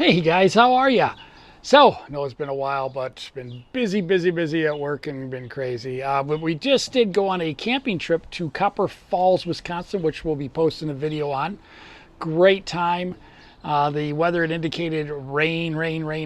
Hey guys, how are ya? So, I know it's been a while, but been busy at work and been crazy. But we just did go on a camping trip to Copper Falls, Wisconsin, which we'll be posting a video on. Great time. The weather had indicated rain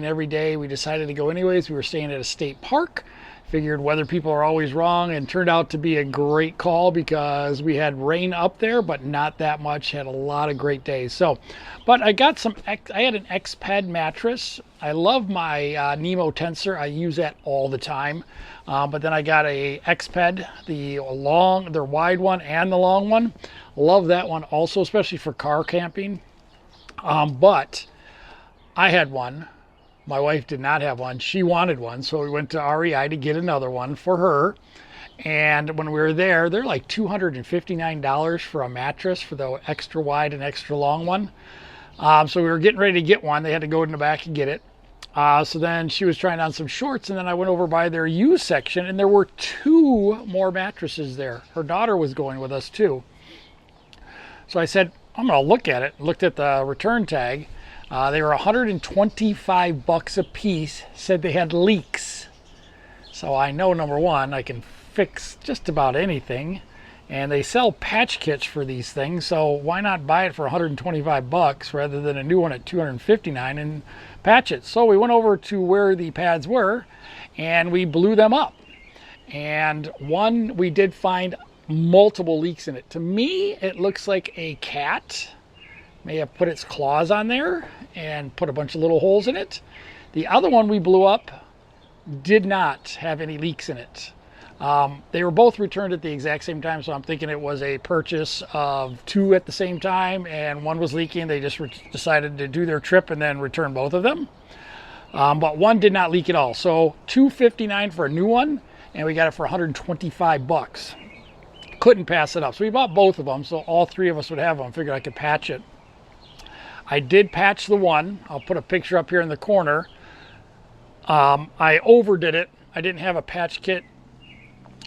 every day. We decided to go anyways. We were staying at a state park. Figured weather people are always wrong, and turned out to be a great call because we had rain up there, but not that much. Had a lot of great days. So, but I got I had an EXPED mattress. I love my Nemo tensor. I use that all the time. But then I got a EXPED, the wide one and the long one. Love that one also, especially for car camping. But I had one. My wife did not have one. She wanted one, so we went to REI to get another one for her. And when we were there, they're like $259 for a mattress for the extra wide and extra long one. So we were getting ready to get one. They had to go in the back and get it. So then she was trying on some shorts, and then I went over by their used section, and there were two more mattresses there. Her daughter was going with us too. So I said, I'm going to look at it. Looked at the return tag. They were $125 a piece, said they had leaks. So I know, number one, I can fix just about anything. And they sell patch kits for these things, so why not buy it for $125 rather than a new one at $259 and patch it? So we went over to where the pads were and we blew them up. And one, we did find multiple leaks in it. To me, it looks like a cat may have put its claws on there and put a bunch of little holes in it. The other one we blew up did not have any leaks in it. They were both returned at the exact same time, so I'm thinking it was a purchase of two at the same time, and one was leaking. They just decided to do their trip and then return both of them. But one did not leak at all. So $259 for a new one, and we got it for $125. Couldn't pass it up. So we bought both of them, so all three of us would have them. Figured I could patch it. I did patch the one. I'll put a picture up here in the corner. I overdid it. I didn't have a patch kit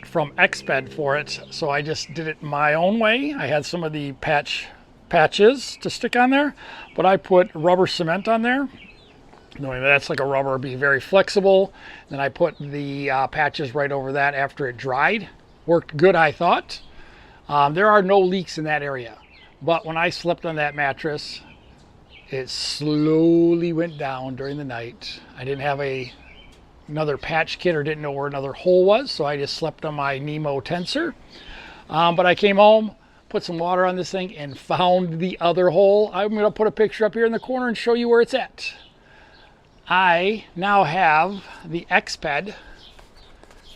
from EXPED for it, so I just did it my own way. I had some of the patches to stick on there, but I put rubber cement on there, knowing that's like a rubber, be very flexible. Then I put the patches right over that after it dried. Worked good, I thought. There are no leaks in that area, but when I slept on that mattress, it slowly went down during the night. I didn't have another patch kit or didn't know where another hole was, so I just slept on my Nemo tensor. But I came home, put some water on this thing, and found the other hole. I'm going to put a picture up here in the corner and show you where it's at. I now have the EXPED.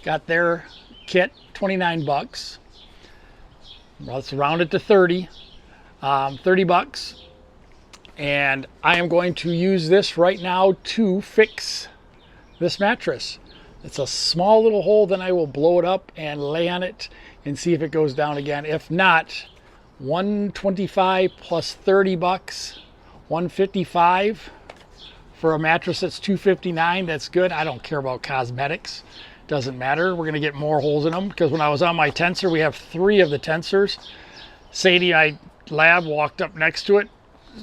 Got their kit, $29. Well, let's round it to 30. $30. And I am going to use this right now to fix this mattress. It's a small little hole, then I will blow it up and lay on it and see if it goes down again. If not, $125 plus $30, $155 for a mattress that's $259. That's good. I don't care about cosmetics. Doesn't matter. We're going to get more holes in them because when I was on my tensor, we have three of the tensors. Sadie, my lab, walked up next to it,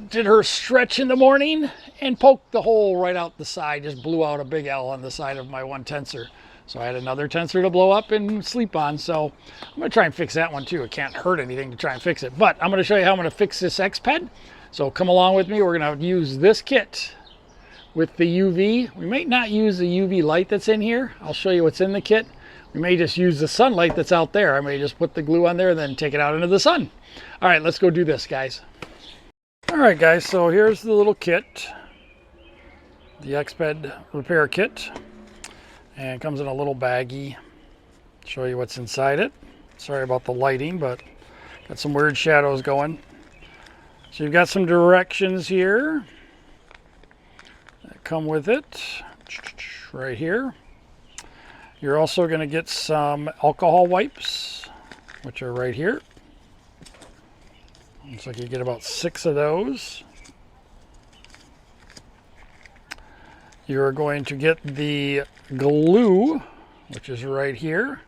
did her stretch in the morning and poked the hole right out the side, just blew out a big L on the side of my one tensor. So I had another tensor to blow up and sleep on. So I'm going to try and fix that one too. It can't hurt anything to try and fix it. But I'm going to show you how I'm going to fix this EXPED. So come along with me. We're going to use this kit with the UV. We may not use the UV light that's in here. I'll show you what's in the kit. We may just use the sunlight that's out there. I may just put the glue on there and then take it out into the sun. All right, let's go do this, guys. All right, guys, so here's the little kit, the EXPED repair kit, and it comes in a little baggie. Show you what's inside it. Sorry about the lighting, but got some weird shadows going. So you've got some directions here that come with it, right here. You're also going to get some alcohol wipes, which are right here. Looks like you get about 6 of those. You're going to get the glue, which is right here.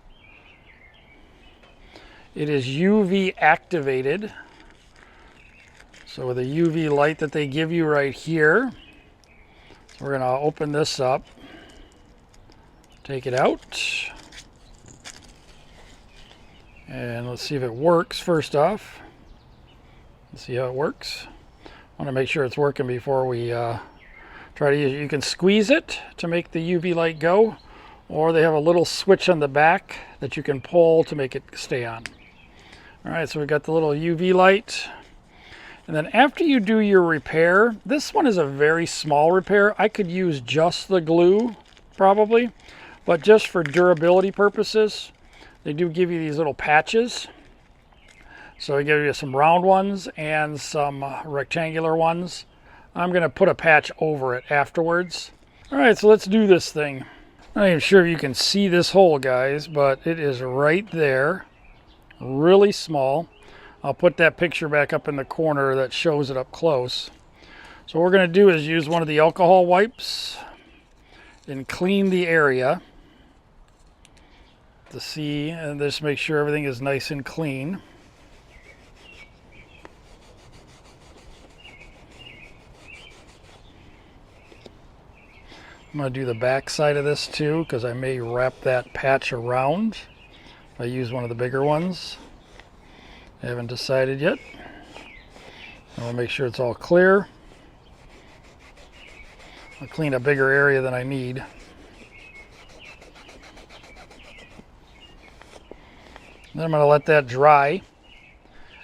It is UV activated. So with a UV light that they give you right here, We're going to open this up, take it out, and let's see if it works first off. Let's see how it works. I want to make sure it's working before we try to use it. You can squeeze it to make the UV light go, or they have a little switch on the back that you can pull to make it stay on. All right, so we've got the little UV light. And then after you do your repair, this one is a very small repair. I could use just the glue probably, but just for durability purposes, they do give you these little patches. So they give you some round ones and some rectangular ones. I'm gonna put a patch over it afterwards. All right, so let's do this thing. I'm not even sure if you can see this hole, guys, but it is right there, really small. I'll put that picture back up in the corner that shows it up close. So what we're going to do is use one of the alcohol wipes and clean the area to see, and just make sure everything is nice and clean. I'm going to do the back side of this too, because I may wrap that patch around. I use one of the bigger ones. I haven't decided yet. I want to make sure it's all clear. I'll clean a bigger area than I need. Then I'm going to let that dry. And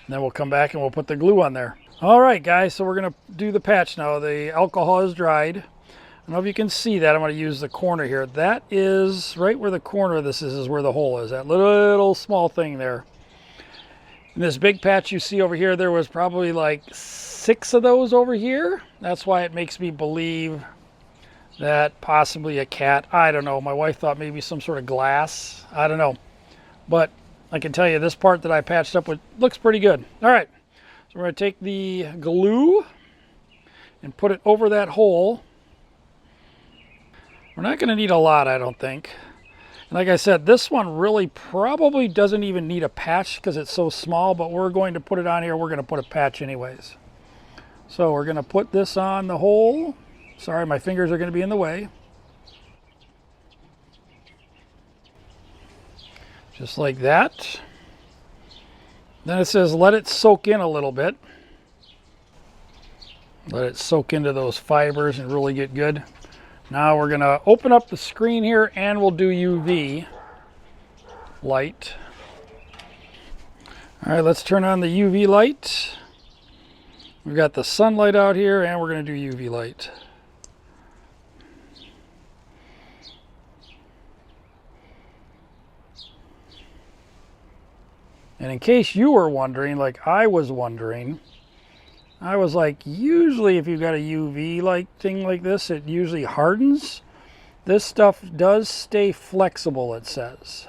then we'll come back and we'll put the glue on there. All right, guys, so we're going to do the patch now. The alcohol is dried. I don't know if you can see that. I'm going to use the corner here. That is right where the corner of this is where the hole is. That little small thing there. And this big patch you see over here, there was probably like 6 of those over here. That's why it makes me believe that possibly a cat. I don't know. My wife thought maybe some sort of glass. I don't know. But I can tell you this part that I patched up with looks pretty good. All right. So we're going to take the glue and put it over that hole. We're not going to need a lot, I don't think. And like I said, this one really probably doesn't even need a patch because it's so small, but we're going to put it on here. We're going to put a patch anyways. So we're going to put this on the hole. Sorry, my fingers are going to be in the way. Just like that. Then it says let it soak in a little bit. Let it soak into those fibers and really get good. Now we're going to open up the screen here and we'll do UV light. All right, let's turn on the UV light. We've got the sunlight out here and we're going to do UV light. And in case you were wondering, like I was wondering, I was like, usually if you've got a UV light thing like this, it usually hardens. This stuff does stay flexible, it says.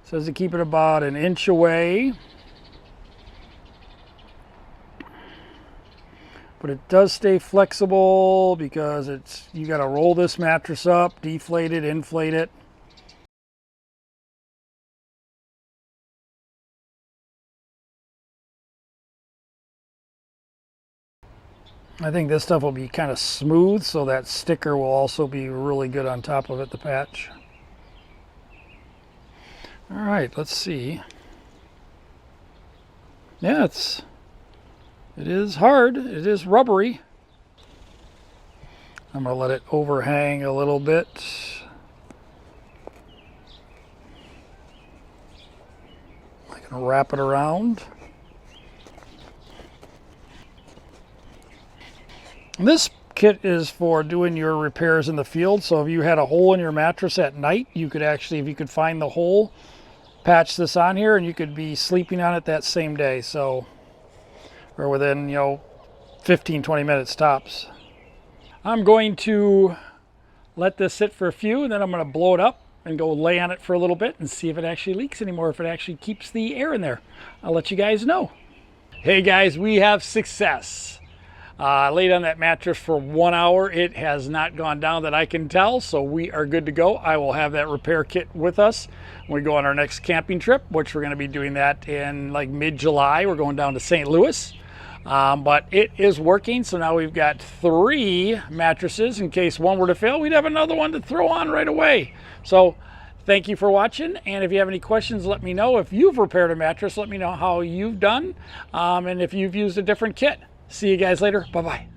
It says to keep it about 1 inch away. But it does stay flexible because you got to roll this mattress up, deflate it, inflate it. I think this stuff will be kind of smooth, so that sticker will also be really good on top of it, the patch. All right, let's see. Yeah, it is hard. It is rubbery. I'm going to let it overhang a little bit. I'm going to wrap it around. This kit is for doing your repairs in the field. So if you had a hole in your mattress at night, you could actually, if you could find the hole, patch this on here and you could be sleeping on it that same day. So, or within, 15, 20 minutes tops. I'm going to let this sit for a few and then I'm going to blow it up and go lay on it for a little bit and see if it actually leaks anymore, if it actually keeps the air in there. I'll let you guys know. Hey guys, we have success. I laid on that mattress for 1 hour. It has not gone down that I can tell, so we are good to go. I will have that repair kit with us when we go on our next camping trip, which we're going to be doing that in like mid-July. We're going down to St. Louis. But it is working. So now we've got 3 mattresses. In case one were to fail, we'd have another one to throw on right away. So thank you for watching, and if you have any questions, let me know. If you've repaired a mattress, let me know how you've done, and if you've used a different kit. See you guys later. Bye-bye.